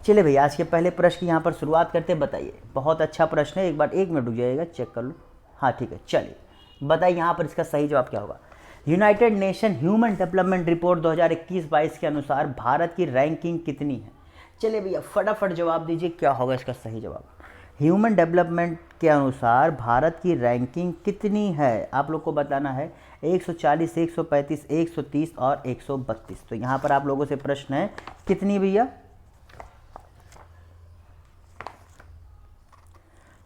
चलिए भैया आज के पहले प्रश्न की यहाँ पर शुरुआत करते हैं। बताइए, बहुत अच्छा प्रश्न है, एक बार 1 मिनट रुक जाइएगा, चेक कर लो। हाँ ठीक है, चलिए बताइए यहाँ पर इसका सही जवाब क्या होगा। United nation human development report 2021-22 के अनुसार भारत की रैंकिंग कितनी है? चलिए भैया फटाफट जवाब दीजिए, क्या होगा इसका सही जवाब। ह्यूमन डेवलपमेंट के अनुसार भारत की रैंकिंग कितनी है, आप लोग को बताना है। 140, 135, 130 और 132। तो यहाँ पर आप लोगों से प्रश्न है कितनी भैया?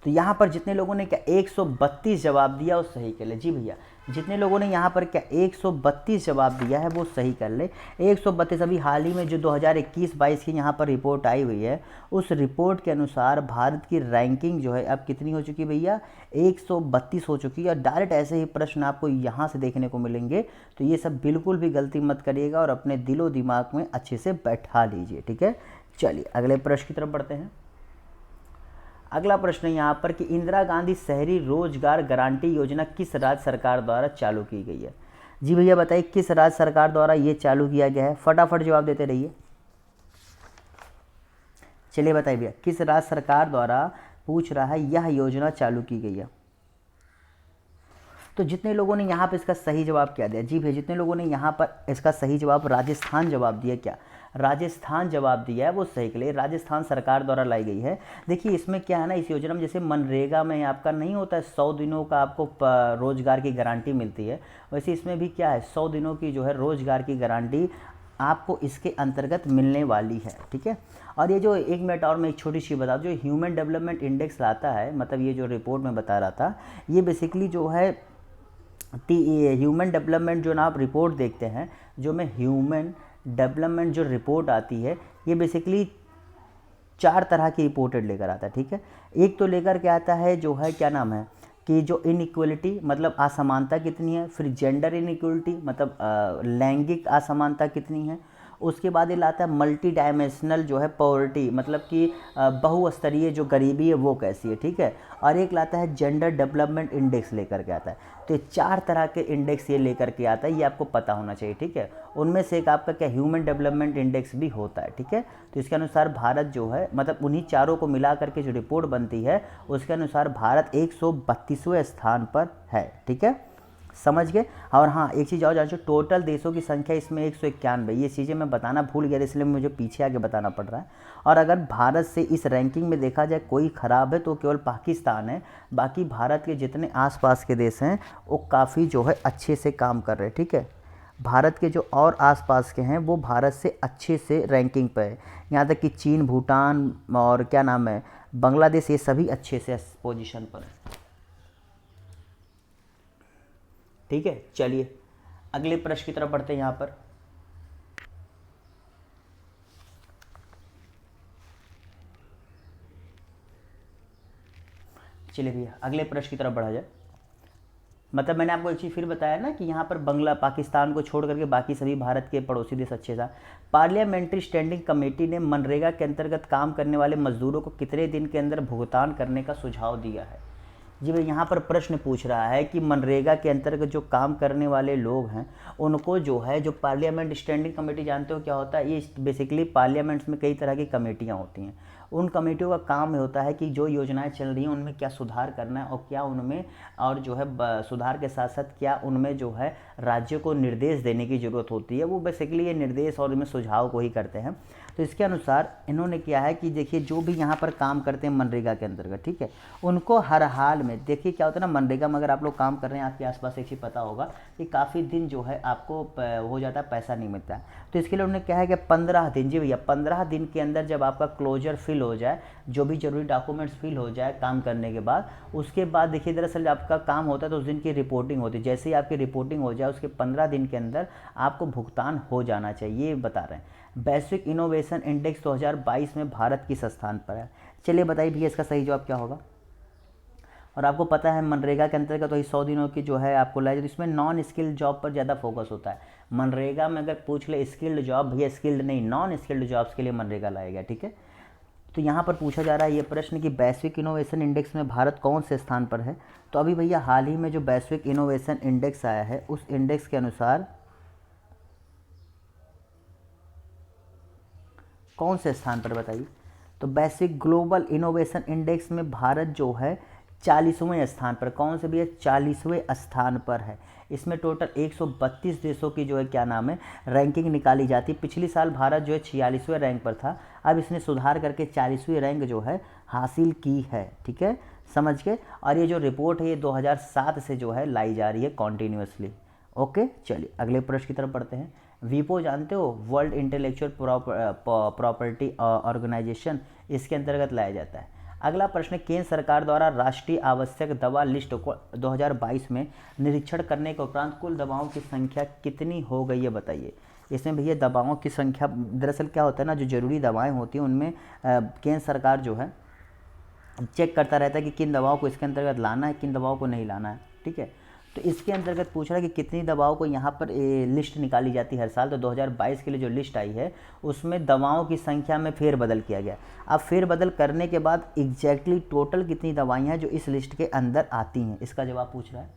तो यहाँ पर जितने लोगों ने क्या 132 जवाब दिया वो सही कर ले। जी भैया, जितने लोगों ने यहाँ पर क्या 132 जवाब दिया है वो सही कर ले। 132 अभी हाल ही में जो 2021-22 की यहाँ पर रिपोर्ट आई हुई है, उस रिपोर्ट के अनुसार भारत की रैंकिंग जो है अब कितनी हो चुकी है भैया? 132 हो चुकी है। और डायरेक्ट ऐसे ही प्रश्न आपको यहाँ से देखने को मिलेंगे, तो ये सब बिल्कुल भी गलती मत करिएगा और अपने दिलो दिमाग में अच्छे से बैठा लीजिए, ठीक है। चलिए अगले प्रश्न की तरफ बढ़ते हैं। अगला प्रश्न है यहाँ पर कि इंदिरा गांधी शहरी रोजगार गारंटी योजना किस राज्य सरकार द्वारा चालू की गई है? जी भैया बताइए, किस राज्य सरकार द्वारा ये चालू किया गया है? फटाफट जवाब देते रहिए। चलिए बताइए भैया, किस राज्य सरकार द्वारा पूछ रहा है यह योजना चालू की गई है? तो जितने लोगों ने यहाँ पर इसका सही जवाब क्या दिया? जी भैया, जितने लोगों ने यहाँ पर इसका सही जवाब राजस्थान जवाब दिया, क्या राजस्थान जवाब दिया है वो सही के लिए। राजस्थान सरकार द्वारा लाई गई है। देखिए इसमें क्या है ना, इस योजना में जैसे मनरेगा में आपका नहीं होता है 100 दिनों का आपको रोजगार की गारंटी मिलती है, वैसे इसमें भी क्या है 100 दिनों की जो है रोजगार की गारंटी आपको इसके अंतर्गत मिलने वाली है, ठीक है। और ये जो 1 मिनट और मैं एक छोटी सी बता दूँ, जो ह्यूमन डेवलपमेंट इंडेक्स लाता है, मतलब ये जो रिपोर्ट में बता रहा था, ये बेसिकली जो है ह्यूमन डेवलपमेंट जो ना आप रिपोर्ट देखते हैं, जो मैं ह्यूमन डेवलपमेंट जो रिपोर्ट आती है, ये बेसिकली 4 तरह की रिपोर्टेड लेकर आता है, ठीक है। एक तो लेकर के आता है जो है क्या नाम है कि जो इनइक्वलिटी मतलब असमानता कितनी है, फिर जेंडर इनइक्वलिटी मतलब लैंगिक असमानता कितनी है, उसके बाद ये लाता है मल्टी डायमेंशनल जो है पॉवर्टी मतलब कि बहुस्तरीय जो गरीबी है वो कैसी है, ठीक है। और एक लाता है जेंडर डेवलपमेंट इंडेक्स लेकर के आता है। तो ये 4 तरह के इंडेक्स ये लेकर के आता है, ये आपको पता होना चाहिए, ठीक है। उनमें से एक आपका क्या ह्यूमन डेवलपमेंट इंडेक्स भी होता है, ठीक है। तो इसके अनुसार भारत जो है मतलब उन्हीं चारों को मिला करके जो रिपोर्ट बनती है उसके अनुसार भारत 132वें स्थान पर है, ठीक है, समझ गए। और हाँ एक चीज़ और जानो, टोटल देशों की संख्या इसमें 191, ये चीज़ें मैं बताना भूल गया इसलिए मुझे पीछे आगे बताना पड़ रहा है। और अगर भारत से इस रैंकिंग में देखा जाए कोई ख़राब है तो केवल पाकिस्तान है, बाकी भारत के जितने आसपास के देश हैं वो काफ़ी जो है अच्छे से काम कर रहे हैं, ठीक है। भारत के जो और आसपास के हैं वो भारत से अच्छे से रैंकिंग पर है, यहाँ तक कि चीन, भूटान और क्या नाम है बांग्लादेश, ये सभी अच्छे से पोजीशन पर है, ठीक है। चलिए अगले प्रश्न की तरफ बढ़ते हैं यहाँ पर। चलिए भैया अगले प्रश्न की तरफ बढ़ा जाए। मतलब मैंने आपको एक चीज़ फिर बताया ना कि यहाँ पर बंगला पाकिस्तान को छोड़ करके बाकी सभी भारत के पड़ोसी देश अच्छे था। पार्लियामेंट्री स्टैंडिंग कमेटी ने मनरेगा के अंतर्गत काम करने वाले मजदूरों को कितने दिन के अंदर भुगतान करने का सुझाव दिया है? जी भाई यहाँ पर प्रश्न पूछ रहा है कि मनरेगा के अंतर्गत जो काम करने वाले लोग हैं उनको जो है जो पार्लियामेंट स्टैंडिंग कमेटी, जानते हो क्या होता है? ये बेसिकली पार्लियामेंट्स में कई तरह की कमेटियाँ होती हैं, उन कमेटियों का काम होता है कि जो योजनाएं चल रही हैं उनमें क्या सुधार करना है और क्या उनमें और जो है सुधार के साथ साथ क्या उनमें जो है राज्य को निर्देश देने की ज़रूरत होती है, वो बेसिकली ये निर्देश और इनमें सुझाव को ही करते हैं। तो इसके अनुसार इन्होंने किया है कि देखिए जो भी यहाँ पर काम करते हैं मनरेगा के अंतर्गत, ठीक है, उनको हर हाल में देखिए क्या होता है ना, मनरेगा में अगर आप लोग काम कर रहे हैं आपके आसपास एक चीज़ पता होगा कि काफ़ी दिन जो है आपको हो जाता है, पैसा नहीं मिलता है। तो इसके लिए उन्होंने क्या है कि 15 दिन, जी भैया 15 दिन के अंदर जब आपका क्लोजर फिल हो जाए, जो भी जरूरी डॉक्यूमेंट्स फिल हो जाए काम करने के बाद, उसके बाद देखिए दरअसल आपका काम होता है तो उस दिन की रिपोर्टिंग होती है। जैसे ही आपकी रिपोर्टिंग हो जाए उसके 15 दिन के अंदर आपको भुगतान हो जाना चाहिए, ये बता रहे हैं। वैश्विक इनोवेशन इंडेक्स 2022 में भारत किस स्थान पर है? चलिए बताइए भैया इसका सही जवाब क्या होगा। और आपको पता है मनरेगा के अंतर्गत तो 100 दिनों की जो है आपको लाए, तो इसमें नॉन स्किल्ड जॉब पर ज़्यादा फोकस होता है। मनरेगा में अगर पूछ ले स्किल्ड जॉब, भैया स्किल्ड नहीं नॉन स्किल्ड जॉब्स के लिए मनरेगा लाया गया, ठीक है। तो यहाँ पर पूछा जा रहा है ये प्रश्न कि वैश्विक इनोवेशन इंडेक्स में भारत कौन से स्थान पर है? तो अभी भैया हाल ही में जो वैश्विक इनोवेशन इंडेक्स आया है उस इंडेक्स के अनुसार कौन से स्थान पर बताइए? तो वैश्विक ग्लोबल इनोवेशन इंडेक्स में भारत जो है 40वें स्थान पर, कौन से भी है 40वें स्थान पर है। इसमें टोटल 132 देशों की जो है क्या नाम है रैंकिंग निकाली जाती है। पिछली साल भारत जो है 46वें रैंक पर था, अब इसने सुधार करके 40वीं रैंक जो है हासिल की है। ठीक है, समझ के। और ये जो रिपोर्ट है ये 2007 से जो है लाई जा रही है कॉन्टीन्यूसली। ओके, चलिए अगले प्रश्न की तरफ बढ़ते हैं। वीपो जानते हो, वर्ल्ड इंटेलेक्चुअल प्रॉपर्टी ऑर्गेनाइजेशन, इसके अंतर्गत लाया जाता है। अगला प्रश्न, केंद्र सरकार द्वारा राष्ट्रीय आवश्यक दवा लिस्ट को 2022 में निरीक्षण करने के उपरांत कुल दवाओं की संख्या कितनी हो गई है बताइए। इसमें भैया दवाओं की संख्या, दरअसल क्या होता है ना, जो जरूरी दवाएं होती हैं उनमें केंद्र सरकार जो है चेक करता रहता है कि किन दवाओं को इसके अंतर्गत लाना है, किन दवाओं को नहीं लाना है। ठीक है, तो इसके अंतर्गत पूछ रहा है कि कितनी दवाओं को यहाँ पर लिस्ट निकाली जाती है हर साल। तो 2022 के लिए जो लिस्ट आई है उसमें दवाओं की संख्या में फेरबदल किया गया। अब फेरबदल करने के बाद एग्जैक्टली टोटल कितनी दवाइयाँ हैं जो इस लिस्ट के अंदर आती हैं, इसका जवाब पूछ रहा है।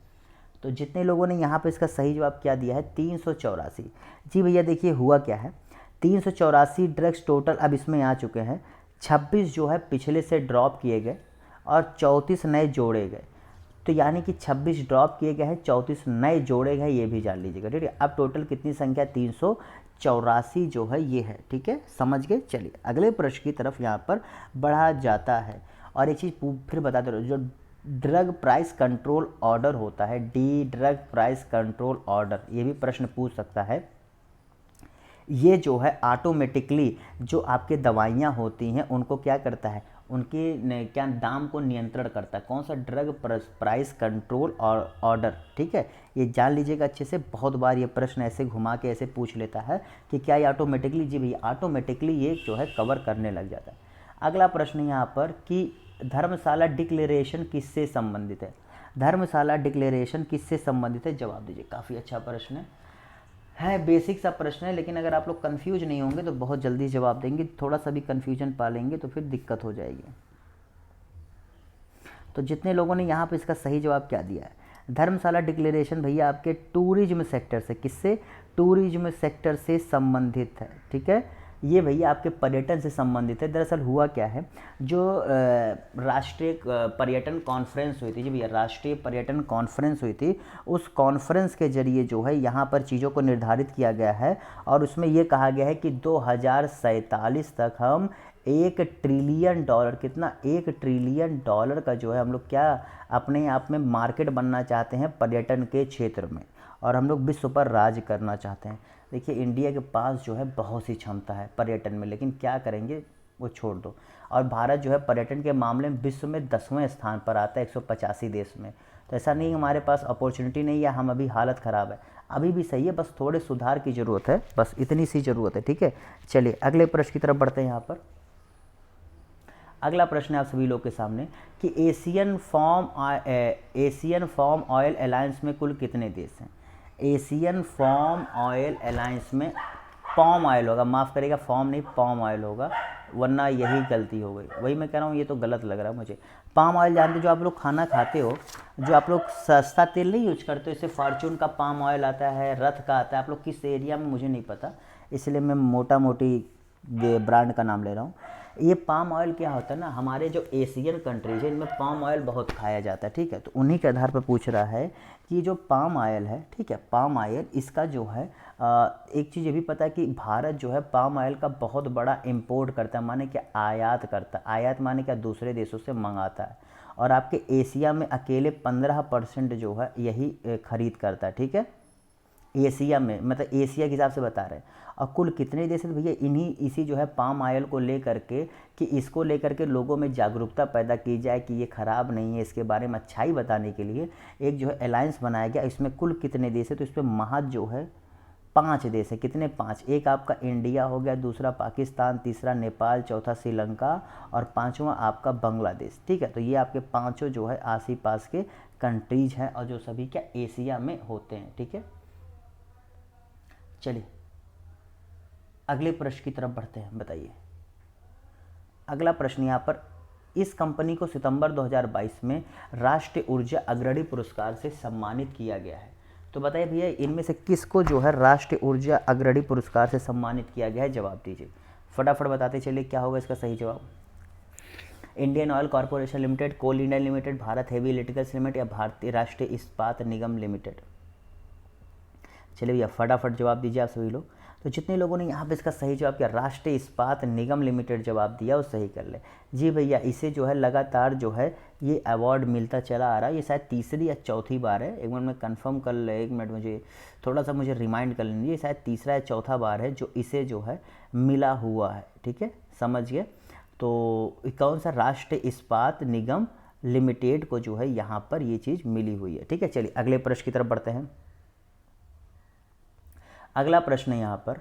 तो जितने लोगों ने यहाँ पर इसका सही जवाब क्या दिया है 384। जी भैया देखिए हुआ क्या है, 384 ड्रग्स टोटल अब इसमें आ चुके हैं। 26 जो है पिछले से ड्रॉप किए गए और 34 नए जोड़े गए। तो यानी कि 26 ड्रॉप किए गए हैं, 34 नए जोड़े गए, ये भी जान लीजिएगा। ठीक है, अब टोटल कितनी संख्या 384 जो है ये है। ठीक है, समझ गए। चलिए अगले प्रश्न की तरफ यहाँ पर बढ़ा जाता है। और एक चीज़ फिर बता दो, जो ड्रग प्राइस कंट्रोल ऑर्डर होता है, D drug price control order, ये भी प्रश्न पूछ सकता है। ये जो है ऑटोमेटिकली जो आपके दवाइयाँ होती हैं उनको क्या करता है, उनके क्या दाम को नियंत्रण करता है। कौन सा, ड्रग प्राइस कंट्रोल ऑर्डर। ठीक है, ये जान लीजिएगा अच्छे से। बहुत बार ये प्रश्न ऐसे घुमा के ऐसे पूछ लेता है कि क्या ये ऑटोमेटिकली, जी भैया ऑटोमेटिकली ये जो है कवर करने लग जाता है। अगला प्रश्न यहाँ पर कि धर्मशाला डिक्लेरेशन किससे संबंधित है। धर्मशाला डिक्लेरेशन किससे संबंधित है, जवाब दीजिए। काफ़ी अच्छा प्रश्न है, बेसिक सा प्रश्न है, लेकिन अगर आप लोग कंफ्यूज नहीं होंगे तो बहुत जल्दी जवाब देंगे। थोड़ा सा भी कंफ्यूजन पालेंगे तो फिर दिक्कत हो जाएगी। तो जितने लोगों ने यहाँ पे इसका सही जवाब क्या दिया है, धर्मशाला डिक्लेरेशन भैया आपके टूरिज्म सेक्टर से, किससे, टूरिज्म सेक्टर से संबंधित है। ठीक है, ये भैया आपके पर्यटन से संबंधित है। दरअसल हुआ क्या है, जो राष्ट्रीय पर्यटन कॉन्फ्रेंस हुई थी, जी भैया राष्ट्रीय पर्यटन कॉन्फ्रेंस हुई थी, उस कॉन्फ्रेंस के जरिए जो है यहाँ पर चीज़ों को निर्धारित किया गया है। और उसमें ये कहा गया है कि 2047 तक हम $1 ट्रिलियन, कितना, $1 ट्रिलियन का जो है हम लोग क्या अपने आप में मार्केट बनना चाहते हैं पर्यटन के क्षेत्र में, और हम लोग विश्व पर राज करना चाहते हैं। देखिए इंडिया के पास जो है बहुत सी क्षमता है पर्यटन में, लेकिन क्या करेंगे वो छोड़ दो। और भारत जो है पर्यटन के मामले में विश्व में 10वें स्थान पर आता है 185 देश में। तो ऐसा नहीं हमारे पास अपॉर्चुनिटी नहीं है, हम अभी हालत ख़राब है, अभी भी सही है, बस थोड़े सुधार की ज़रूरत है, बस इतनी सी ज़रूरत है। ठीक है, चलिए अगले प्रश्न की तरफ बढ़ते हैं। यहाँ पर अगला प्रश्न है आप सभी लोग के सामने कि एशियन फार्म ऑयल अलायंस में कुल कितने देश हैं। एशियन फार्म ऑयल अलायंस में पाम ऑयल होगा, माफ़ करेगा फॉर्म नहीं पाम ऑयल होगा, वरना यही गलती हो गई। वही मैं कह रहा हूँ, ये तो गलत लग रहा है मुझे। पाम ऑयल जानते, जो आप लोग खाना खाते हो, जो आप लोग सस्ता तेल नहीं यूज करते हो, जैसे फॉर्चून का पाम ऑयल आता है, रथ का आता है, आप लोग किस एरिया में मुझे नहीं पता, इसलिए मैं मोटा मोटी ब्रांड का नाम ले रहा हूँ। ये पाम ऑयल क्या होता है ना, हमारे जो एशियन कंट्रीज है इनमें पाम ऑयल बहुत खाया जाता है। ठीक है, तो उन्हीं के आधार पर पूछ रहा है कि जो पाम ऑयल है, ठीक है, पाम ऑयल इसका जो है एक चीज़ ये भी पता है कि भारत जो है पाम ऑयल का बहुत बड़ा इंपोर्ट करता है, माने क्या आयात करता है। आयात माने क्या, दूसरे देशों से मंगाता है। और आपके एशिया में अकेले 15% जो है यही खरीद करता है। ठीक है, एशिया में, मतलब एशिया के हिसाब से बता रहे हैं। और कुल कितने देश हैं भैया, इसी जो है पाम ऑयल को लेकर के, कि इसको लेकर के लोगों में जागरूकता पैदा की जाए कि ये ख़राब नहीं है, इसके बारे में अच्छाई बताने के लिए एक जो है अलायंस बनाया गया। इसमें कुल कितने देश है, तो इसमें महज जो है 5 देश है। कितने, 5। एक आपका इंडिया हो गया, दूसरा पाकिस्तान, तीसरा नेपाल, चौथा श्रीलंका और 5वां आपका बांग्लादेश। ठीक है, तो ये आपके 5 जो है आस पास के कंट्रीज हैं और जो सभी क्या एशिया में होते हैं। ठीक है, चलिए अगले प्रश्न की तरफ बढ़ते हैं। बताइए अगला प्रश्न यहाँ पर, इस कंपनी को सितंबर 2022 में राष्ट्रीय ऊर्जा अग्रणी पुरस्कार से सम्मानित किया गया है। तो बताइए भैया इनमें से किसको जो है राष्ट्रीय ऊर्जा अग्रणी पुरस्कार से सम्मानित किया गया है, जवाब दीजिए। फटाफट बताते चलिए क्या होगा इसका सही जवाब। Indian Oil Corporation Limited, Coal India Limited, Bharat Heavy Electricals Limited या भारतीय राष्ट्रीय इस्पात निगम लिमिटेड। चलिए भैया फटाफट जवाब दीजिए आप सभी लोग। तो जितने लोगों ने यहाँ पे इसका सही जवाब किया, राष्ट्रीय इस्पात निगम लिमिटेड जवाब दिया, वो सही कर ले। जी भैया, इसे जो है लगातार जो है ये अवार्ड मिलता चला आ रहा है। ये शायद तीसरी या चौथी बार है, एक मिनट में कंफर्म कर ले, एक मिनट मुझे थोड़ा सा मुझे रिमाइंड कर लीजिए। शायद तीसरा या चौथा बार है जो इसे जो है मिला हुआ है। ठीक है, समझ गए। तो कौन सा, राष्ट्रीय इस्पात निगम लिमिटेड को जो है यहाँ पर ये चीज़ मिली हुई है। ठीक है, चलिए अगले प्रश्न की तरफ बढ़ते हैं। अगला प्रश्न है यहाँ पर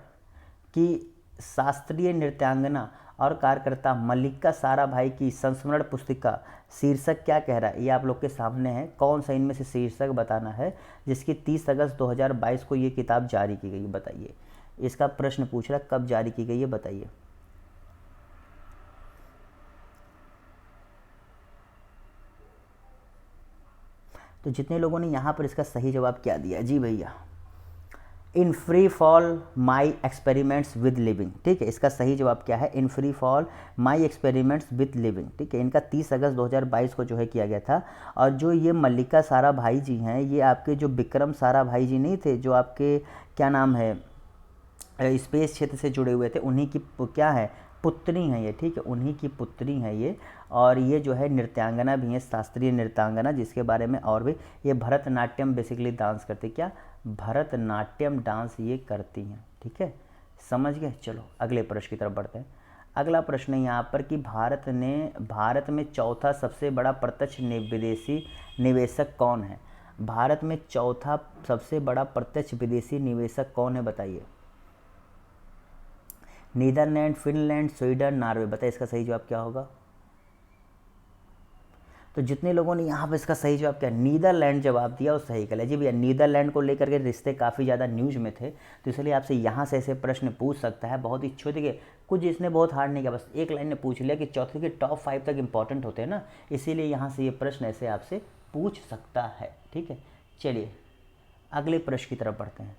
कि शास्त्रीय नृत्यांगना और कार्यकर्ता मल्लिका साराभाई की संस्मरण पुस्तिका शीर्षक क्या कह रहा है, ये आप लोग के सामने है। कौन सा इनमें से शीर्षक बताना है जिसकी 30 अगस्त 2022 को ये किताब जारी की गई, बताइए। इसका प्रश्न पूछ रहा है कब जारी की गई है, बताइए। तो जितने लोगों ने यहाँ पर इसका सही जवाब क्या दिया, जी भैया, in free fall my experiments with living. ठीक है, इसका सही जवाब क्या है, in free fall my experiments with living. ठीक है, इनका 30 अगस्त 2022 को जो है किया गया था। और जो ये मल्लिका साराभाई जी हैं, ये आपके जो विक्रम साराभाई जी नहीं थे, जो आपके क्या नाम है स्पेस क्षेत्र से जुड़े हुए थे, उन्हीं की क्या है, पुत्री हैं ये। ठीक है, उन्हीं की पुत्री हैं ये। और ये जो है नृत्यांगना भी हैं, शास्त्रीय नृत्यांगना, जिसके बारे में और भी, ये भरतनाट्यम बेसिकली डांस करती, क्या भरतनाट्यम डांस ये करती हैं। ठीक है, समझ गए। चलो अगले प्रश्न की तरफ बढ़ते हैं। अगला प्रश्न है यहाँ पर कि भारत में चौथा सबसे बड़ा प्रत्यक्ष विदेशी निवेशक कौन है। भारत में चौथा सबसे बड़ा प्रत्यक्ष विदेशी निवेशक कौन है, बताइए। नीदरलैंड, फिनलैंड, स्वीडन, नॉर्वे, बताइए इसका सही जवाब क्या होगा। तो जितने लोगों ने यहाँ पर इसका सही जवाब क्या, नीदरलैंड जवाब दिया, वो सही कर लिया। जी भैया, नीदरलैंड को लेकर के रिश्ते काफ़ी ज़्यादा न्यूज़ में थे, तो इसलिए आपसे यहाँ से ऐसे प्रश्न पूछ सकता है। बहुत ही छोटे के कुछ, इसने बहुत हार्ड नहीं किया, बस एक लाइन ने पूछ लिया कि चौथे के टॉप 5 तक इंपॉर्टेंट होते हैं ना, इसीलिए यहाँ से ये प्रश्न ऐसे आपसे पूछ सकता है। ठीक है, चलिए अगले प्रश्न की तरफ बढ़ते हैं।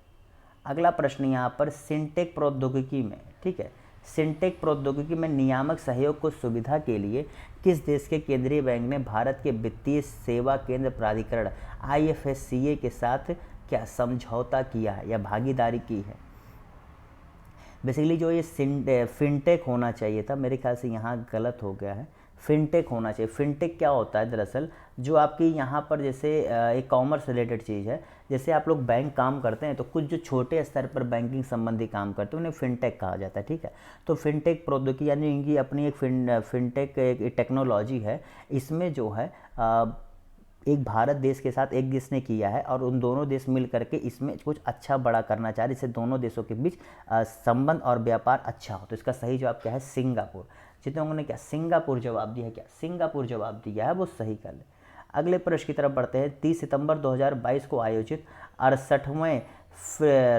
अगला प्रश्न यहाँ पर सिंटेक प्रौद्योगिकी में, ठीक है, सिंटेक प्रौद्योगिकी में नियामक सहयोग को सुविधा के लिए किस देश के केंद्रीय बैंक ने भारत के वित्तीय सेवा केंद्र प्राधिकरण IFSCA के साथ क्या समझौता किया है या भागीदारी की है। बेसिकली जो ये फिनटेक होना चाहिए था, मेरे ख्याल से यहाँ गलत हो गया है, फिनटेक होना चाहिए। फिनटेक क्या होता है दरअसल, जो आपकी यहाँ पर जैसे एक कॉमर्स रिलेटेड चीज़ है, जैसे आप लोग बैंक काम करते हैं तो कुछ जो छोटे स्तर पर बैंकिंग संबंधी काम करते हैं उन्हें फिनटेक कहा जाता है। ठीक है, तो फिनटेक प्रौद्योगिकी यानी इनकी अपनी एक फिनटेक एक टेक्नोलॉजी है। इसमें जो है एक भारत देश के साथ एक देश ने किया है और उन दोनों देश मिल करके इसमें कुछ अच्छा बड़ा करना चाह रहे, इससे दोनों देशों के बीच संबंध और व्यापार अच्छा हो। तो इसका सही जवाब क्या है, सिंगापुर। जितने लोगों ने क्या सिंगापुर जवाब दिया है, क्या सिंगापुर जवाब दिया है, वो सही कर ले। अगले प्रश्न की तरफ बढ़ते हैं। 30 सितंबर 2022 को आयोजित 68वें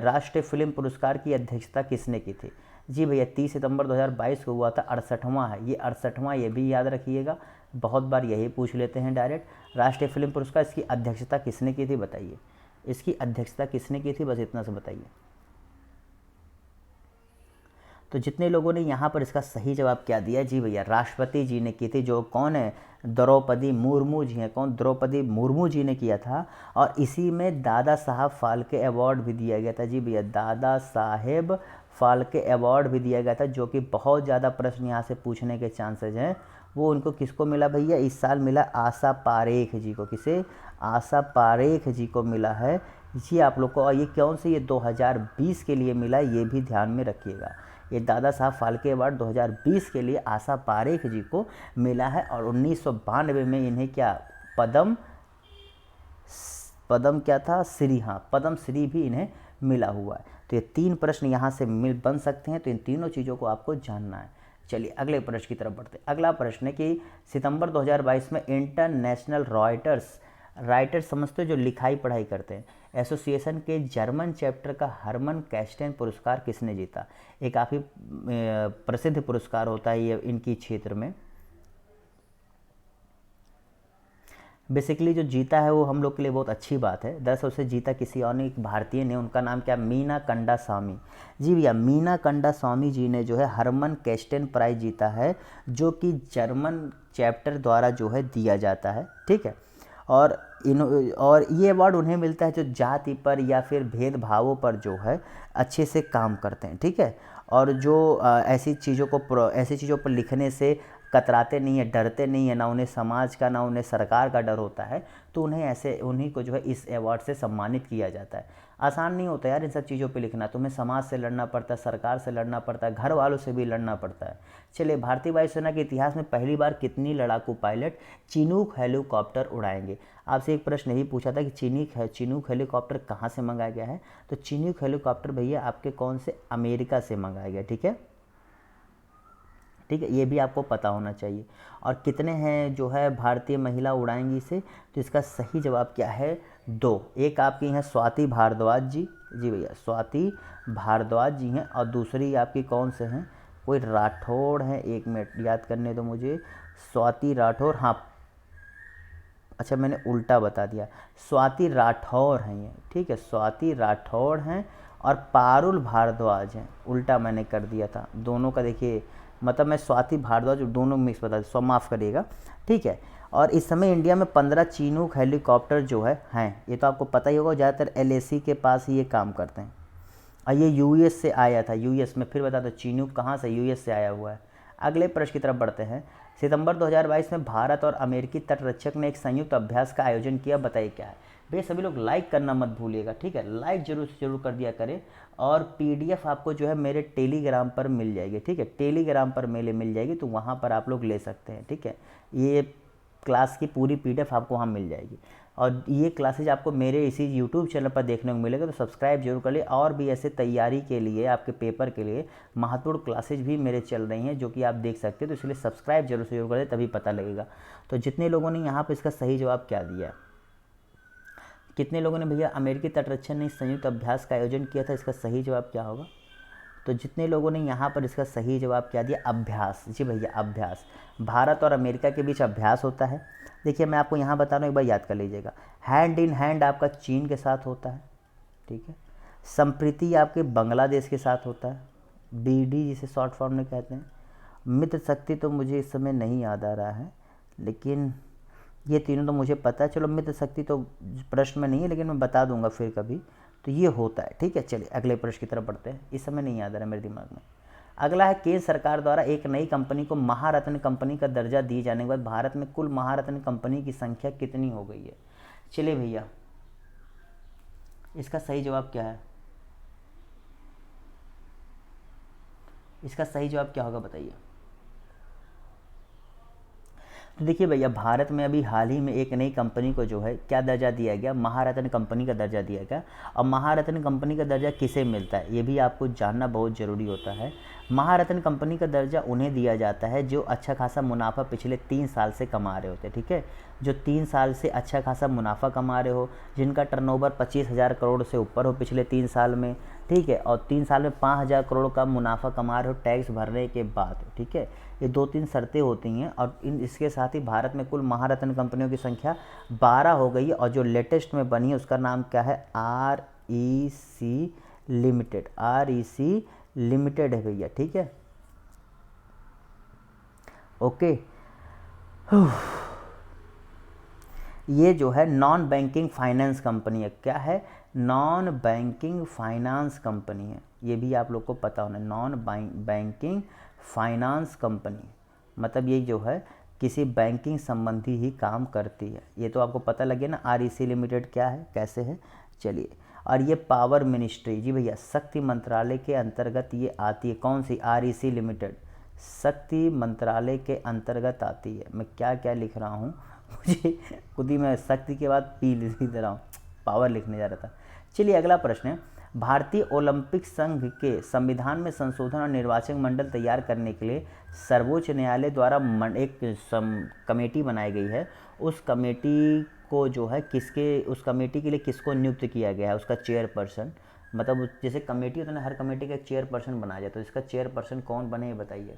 राष्ट्रीय फिल्म पुरस्कार की अध्यक्षता किसने की थी। जी भैया, 30 सितंबर 2022 को हुआ था, 68वां है ये, 68वां, ये भी याद रखिएगा, बहुत बार यही पूछ लेते हैं डायरेक्ट। राष्ट्रीय फिल्म पुरस्कार, इसकी अध्यक्षता किसने की थी, बताइए। इसकी अध्यक्षता किसने की थी, बस इतना से बताइए। तो जितने लोगों ने यहाँ पर इसका सही जवाब क्या दिया, जी भैया, राष्ट्रपति जी ने की थी। जो कौन है, द्रौपदी मुर्मू जी हैं। कौन, द्रौपदी मुर्मू जी ने किया था। और इसी में दादा साहब फाल्के अवार्ड भी दिया गया था। जी भैया, दादा साहेब फाल्के अवार्ड भी दिया गया था, जो कि बहुत ज़्यादा प्रश्न यहाँ से पूछने के चांसेज हैं। वो उनको किसको मिला भैया, इस साल मिला आशा पारेख जी को। किसे, आशा पारेख जी को मिला है जी आप लोग को। और ये कौन से, ये 2020 के लिए मिला, ये भी ध्यान में रखिएगा। ये दादा साहब फाल्के अवार्ड 2020 के लिए आशा पारेख जी को मिला है। और 1992 में इन्हें क्या, पद्म क्या था, श्री, हाँ, पद्म श्री भी इन्हें मिला हुआ है। तो ये 3 प्रश्न यहाँ से बन सकते हैं, तो इन तीनों चीज़ों को आपको जानना है। चलिए अगले प्रश्न की तरफ बढ़ते हैं। अगला प्रश्न है कि सितंबर 2022 में इंटरनेशनल राइटर्स समझते हो, जो लिखाई पढ़ाई करते हैं, एसोसिएशन के जर्मन चैप्टर का हरमन कैस्टेन पुरस्कार किसने जीता। एक काफ़ी प्रसिद्ध पुरस्कार होता है ये इनकी क्षेत्र में। बेसिकली जो जीता है वो हम लोग के लिए बहुत अच्छी बात है। दरअसल उसे जीता किसी और ने, एक भारतीय ने, उनका नाम क्या, मीना कंडास्वामी। जी भैया, मीना कंडास्वामी जी ने जो है हरमन कैस्टन प्राइज जीता है, जो कि जर्मन चैप्टर द्वारा जो है दिया जाता है, ठीक है। और और ये अवार्ड उन्हें मिलता है जो जाति पर या फिर भेदभावों पर जो है अच्छे से काम करते हैं, ठीक है। और जो ऐसी चीज़ों पर लिखने से कतराते नहीं है, डरते नहीं है, ना उन्हें समाज का ना उन्हें सरकार का डर होता है, तो उन्हीं को जो है इस अवार्ड से सम्मानित किया जाता है। आसान नहीं होता यार इन सब चीज़ों पे लिखना, तुम्हें समाज से लड़ना पड़ता है, सरकार से लड़ना पड़ता है, घर वालों से भी लड़ना पड़ता है। चलिए, भारतीय वायुसेना के इतिहास में पहली बार कितनी लड़ाकू पायलट चिनूक हेलीकॉप्टर उड़ाएंगे? आपसे एक प्रश्न यही पूछा था कि चिनूक हेलीकॉप्टर कहाँ से मंगाया गया है, तो चिनूक हेलीकॉप्टर भैया आपके कौन से, अमेरिका से मंगाया गया, ठीक है। ठीक है, ये भी आपको पता होना चाहिए। और कितने हैं जो है भारतीय महिला उड़ाएंगी इसे, तो इसका सही जवाब क्या है, 2। एक आपकी हैं स्वाति भारद्वाज जी, जी भैया स्वाति भारद्वाज जी हैं, और दूसरी आपकी कौन से हैं, कोई राठौड़ हैं, 1 मिनट याद करने दो मुझे, स्वाति राठौड़, हाँ अच्छा मैंने उल्टा बता दिया, स्वाति राठौर हैं ये, ठीक है, स्वाति राठौर हैं, और पारुल भारद्वाज हैं, उल्टा मैंने कर दिया था दोनों का। देखिए मतलब मैं स्वाति भारद्वाज दोनों मिक्स बता, सो माफ़ करिएगा, ठीक है। और इस समय इंडिया में 15 चिनूक हेलीकॉप्टर जो हैं, ये तो आपको पता ही होगा, ज़्यादातर LAC के पास ही ये काम करते हैं। और ये US से आया था, US में, फिर बता दो चिनूक कहाँ से, US से आया हुआ है। अगले प्रश्न की तरफ बढ़ते हैं। सितंबर 2022 में भारत और अमेरिकी तटरक्षक ने एक संयुक्त अभ्यास का आयोजन किया, बताइए क्या है। भैया सभी लोग लाइक करना मत भूलिएगा, ठीक है, लाइक जरूर से जरूर कर दिया करें। और PDF आपको जो है मेरे टेलीग्राम पर मिल जाएगी, ठीक है, टेलीग्राम पर मेले मिल जाएगी, तो वहाँ पर आप लोग ले सकते हैं, ठीक है। ये क्लास की पूरी PDF आपको वहाँ मिल जाएगी। और ये क्लासेज आपको मेरे इसी YouTube चैनल पर देखने को मिलेगा, तो सब्सक्राइब जरूर कर लिए। और भी ऐसे तैयारी के लिए, आपके पेपर के लिए महत्वपूर्ण क्लासेज भी मेरे चल रही हैं, जो कि आप देख सकते हैं, तो इसलिए सब्सक्राइब जरूर से जरूर कर लें, तभी पता लगेगा। तो जितने लोगों ने यहाँ पर इसका सही जवाब क्या दिया है, कितने लोगों ने भैया अमेरिकी तटरक्षक ने संयुक्त अभ्यास का आयोजन किया था, इसका सही जवाब क्या होगा, तो जितने लोगों ने यहाँ पर इसका सही जवाब क्या दिया, अभ्यास। जी भैया अभ्यास, भारत और अमेरिका के बीच अभ्यास होता है। देखिए मैं आपको यहाँ बता रहा हूँ, एक बार याद कर लीजिएगा। हैंड इन हैंड आपका चीन के साथ होता है, ठीक है। संप्रीति आपके बांग्लादेश के साथ होता है, BD जिसे शॉर्ट फॉर्म में कहते हैं। मित्र शक्ति तो मुझे इस समय नहीं याद आ रहा है, लेकिन ये तीनों तो मुझे पता है। चलो मित्र शक्ति तो प्रश्न में नहीं है, लेकिन मैं बता दूंगा फिर कभी, तो ये होता है, ठीक है। चलिए अगले प्रश्न की तरफ बढ़ते हैं, इस समय नहीं याद आ रहा मेरे दिमाग में। अगला है, केंद्र सरकार द्वारा एक नई कंपनी को महारत्न कंपनी का दर्जा दिए जाने के बाद भारत में कुल महारत्न कंपनी की संख्या कितनी हो गई है। चलिए भैया इसका सही जवाब क्या है, इसका सही जवाब क्या होगा बताइए। तो देखिए भैया, भारत में अभी हाल ही में एक नई कंपनी को जो है क्या दर्जा दिया गया, महारत्न कंपनी का दर्जा दिया गया। और महारत्न कंपनी का दर्जा किसे मिलता है, ये भी आपको जानना बहुत ज़रूरी होता है। महारत्न कंपनी का दर्जा उन्हें दिया जाता है जो अच्छा खासा मुनाफा पिछले 3 साल से कमा रहे होते हैं, ठीक है। जो 3 साल से अच्छा खासा मुनाफा कमा रहे हो, जिनका टर्नओवर 25,000 करोड़ से ऊपर हो पिछले 3 साल में, ठीक है, और 3 साल में 5,000 करोड़ का मुनाफा कमा रहे हो टैक्स भरने के बाद, ठीक है। ये 2-3 शर्तें होती हैं, और इसके साथ ही भारत में कुल महारत्न कंपनियों की संख्या 12 हो गई है। और जो लेटेस्ट में बनी है उसका नाम क्या है, REC लिमिटेड, REC लिमिटेड है भैया, ठीक है, ओके। ये जो है नॉन बैंकिंग फाइनेंस कंपनी है, क्या है, नॉन बैंकिंग फाइनेंस कंपनी है, ये भी आप लोग को पता होना। नॉन बैंकिंग फाइनेंस कंपनी मतलब ये जो है किसी बैंकिंग संबंधी ही काम करती है, ये तो आपको पता लगे ना। REC लिमिटेड क्या है, कैसे है, चलिए। और ये पावर मिनिस्ट्री, जी भैया शक्ति मंत्रालय के अंतर्गत ये आती है, कौन सी, REC लिमिटेड शक्ति मंत्रालय के अंतर्गत आती है। मैं क्या क्या लिख रहा हूँ मुझे खुद ही, मैं शक्ति के बाद P लिख रहा हूँ, पावर लिखने जा रहा था। चलिए अगला प्रश्न है, भारतीय ओलंपिक संघ के संविधान में संशोधन और निर्वाचक मंडल तैयार करने के लिए सर्वोच्च न्यायालय द्वारा एक कमेटी बनाई गई है। उस कमेटी को जो है उस कमेटी के लिए किसको नियुक्त किया गया है, उसका चेयरपर्सन, मतलब जैसे कमेटी होता है ना, हर कमेटी का एक चेयरपर्सन बनाया जाता है, तो इसका चेयरपर्सन कौन बने ये बताइए।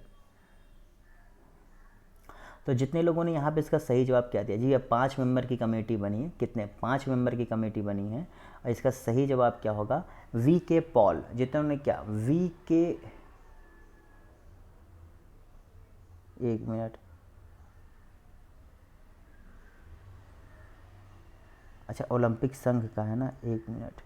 तो जितने लोगों ने यहाँ पे इसका सही जवाब क्या दिया जी, ये 5 मेंबर की कमेटी बनी है। कितने? 5 मेंबर की कमेटी बनी है और इसका सही जवाब क्या होगा? वी के पॉल। जितने ने क्या, वी के, एक मिनट, अच्छा ओलंपिक संघ का है ना, एक मिनट,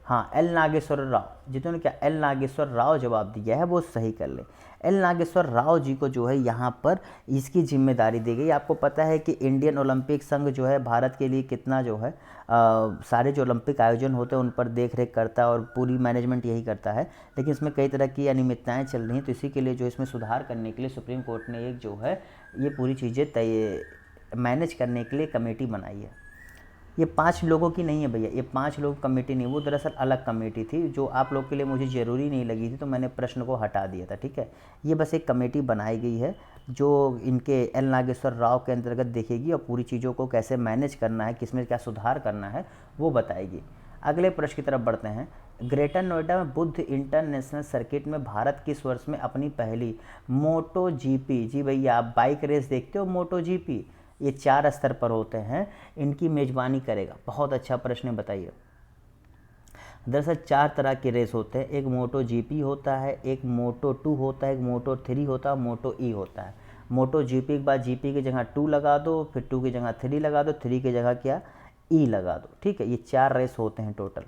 हाँ एल नागेश्वर राव। जिन्होंने क्या, एल नागेश्वर राव जवाब दिया है वो सही कर ले। एल नागेश्वर राव जी को जो है यहाँ पर इसकी जिम्मेदारी दी गई। आपको पता है कि इंडियन ओलंपिक संघ जो है भारत के लिए कितना जो है सारे जो ओलंपिक आयोजन होते हैं उन पर देख रेख करता है और पूरी मैनेजमेंट यही करता है, लेकिन इसमें कई तरह की अनियमितताएँ चल रही हैं। तो इसी के लिए जो इसमें सुधार करने के लिए सुप्रीम कोर्ट ने एक जो है ये पूरी चीज़ें तय मैनेज करने के लिए कमेटी बनाई है। ये 5 लोगों की नहीं है भैया, ये 5 लोग कमेटी नहीं, वो दरअसल अलग कमेटी थी जो आप लोग के लिए मुझे ज़रूरी नहीं लगी थी, तो मैंने प्रश्न को हटा दिया था, ठीक है। ये बस एक कमेटी बनाई गई है जो इनके एल नागेश्वर राव के अंतर्गत देखेगी और पूरी चीज़ों को कैसे मैनेज करना है, किसमें क्या सुधार करना है वो बताएगी। अगले प्रश्न की तरफ बढ़ते हैं। ग्रेटर नोएडा में बुद्ध इंटरनेशनल सर्किट में भारत किस वर्ष में अपनी पहली मोटो जीपी, जी भैया आप बाइक रेस देखते हो, मोटो जीपी ये 4 स्तर पर होते हैं, इनकी मेज़बानी करेगा? बहुत अच्छा प्रश्न, बताइए। दरअसल 4 तरह के रेस होते हैं, एक मोटो जीपी होता है, एक मोटो 2 होता है, एक मोटो 3 होता है, मोटो ई होता है। मोटो जीपी के बाद जीपी की जगह 2 लगा दो, फिर 2 की जगह 3 लगा दो, 3 की जगह क्या, ई लगा दो, ठीक है। ये 4 रेस होते हैं टोटल।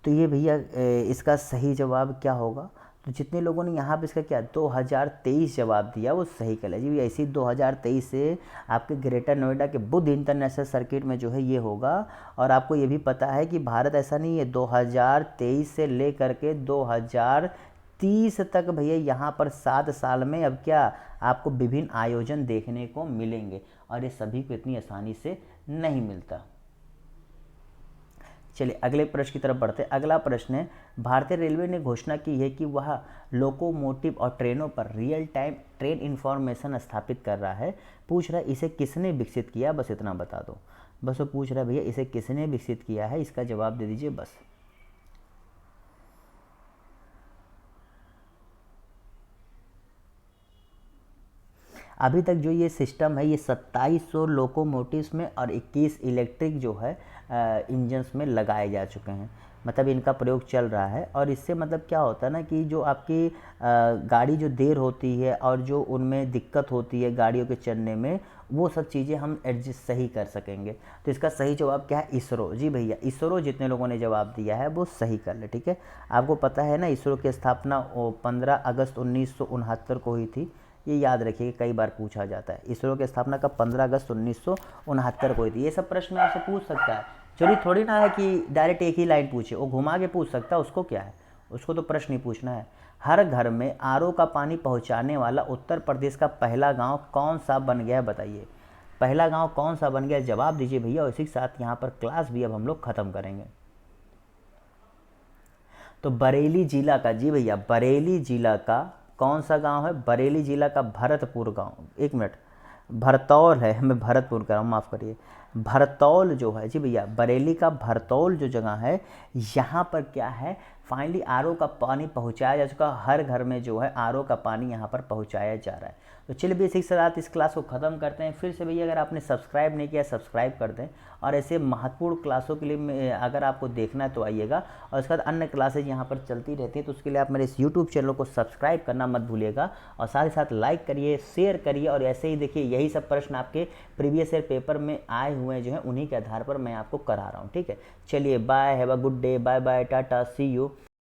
तो ये भैया इसका सही जवाब क्या होगा? तो जितने लोगों ने यहाँ पे इसका क्या 2023 जवाब दिया वो सही कर जी। ऐसे ही 2023 से आपके ग्रेटर नोएडा के बुद्ध इंटरनेशनल सर्किट में जो है ये होगा। और आपको ये भी पता है कि भारत ऐसा नहीं है, 2023 से लेकर के 2030 तक भैया यहाँ पर 7 साल में अब क्या आपको विभिन्न आयोजन देखने को मिलेंगे और ये सभी को इतनी आसानी से नहीं मिलता। चलिए अगले प्रश्न की तरफ बढ़ते हैं। अगला प्रश्न है, भारतीय रेलवे ने घोषणा की है कि वह लोकोमोटिव और ट्रेनों पर रियल टाइम ट्रेन इंफॉर्मेशन स्थापित कर रहा है। पूछ रहा है इसे किसने विकसित किया, बस इतना बता दो। बस वो पूछ रहा है भैया इसे किसने विकसित किया है, इसका जवाब दे दीजिए बस। अभी तक जो ये सिस्टम है ये 2700 लोकोमोटिव्स में और 21 इलेक्ट्रिक जो है इंजन्स में लगाए जा चुके हैं, मतलब इनका प्रयोग चल रहा है। और इससे मतलब क्या होता है ना कि जो आपकी गाड़ी जो देर होती है और जो उनमें दिक्कत होती है गाड़ियों के चलने में, वो सब चीज़ें हम एडजस्ट सही कर सकेंगे। तो इसका सही जवाब क्या है, इसरो। जी भैया इसरो जितने लोगों ने जवाब दिया है वो सही कर ले, ठीक है। आपको पता है ना इसरो की स्थापना 15 अगस्त 1969 को हुई थी, ये याद रखिए, कई बार पूछा जाता है। इसरो की स्थापना का 15 अगस्त 1969 को हुई थी। ये सब प्रश्न आपसे पूछ सकता है, चलिए थोड़ी ना है कि डायरेक्ट एक ही लाइन पूछे, वो घुमा के पूछ सकता है, उसको क्या है, उसको तो प्रश्न ही पूछना है। हर घर में आरओ का पानी पहुंचाने वाला उत्तर प्रदेश का पहला गांव कौन सा बन गया है, बताइए। पहला गांव कौन सा बन गया, जवाब दीजिए भैया। उसी के साथ यहाँ पर क्लास भी अब हम लोग ख़त्म करेंगे। तो बरेली जिला का, जी भैया बरेली जिला का कौन सा गांव है, बरेली जिला का भरतपुर गांव। एक मिनट, भरतौल है, मैं भरतपुर कर रहा हूँ, माफ़ करिए। भरतौल जो है, जी भैया बरेली का भरतौल जो जगह है, यहाँ पर क्या है फाइनली आरओ का पानी पहुँचाया जा चुका, हर घर में जो है आरओ का पानी यहाँ पर पहुँचाया जा रहा है। तो चलिए भैया इसी के साथ इस क्लास को ख़त्म करते हैं। फिर से भैया अगर आपने सब्सक्राइब नहीं किया सब्सक्राइब कर दें, और ऐसे महत्वपूर्ण क्लासों के लिए अगर आपको देखना है तो आइएगा। और उसके बाद अन्य क्लासेज यहाँ पर चलती रहती हैं, तो उसके लिए आप मेरे इस यूट्यूब चैनल को सब्सक्राइब करना मत भूलिएगा, और साथ ही साथ लाइक करिए, शेयर करिए। और ऐसे ही देखिए यही सब प्रश्न आपके प्रीवियस ईयर पेपर में आए हुए हैं जो है, उन्हीं के आधार पर मैं आपको करा रहा हूँ, ठीक है। चलिए bye, have a good day, bye bye, tata, see you.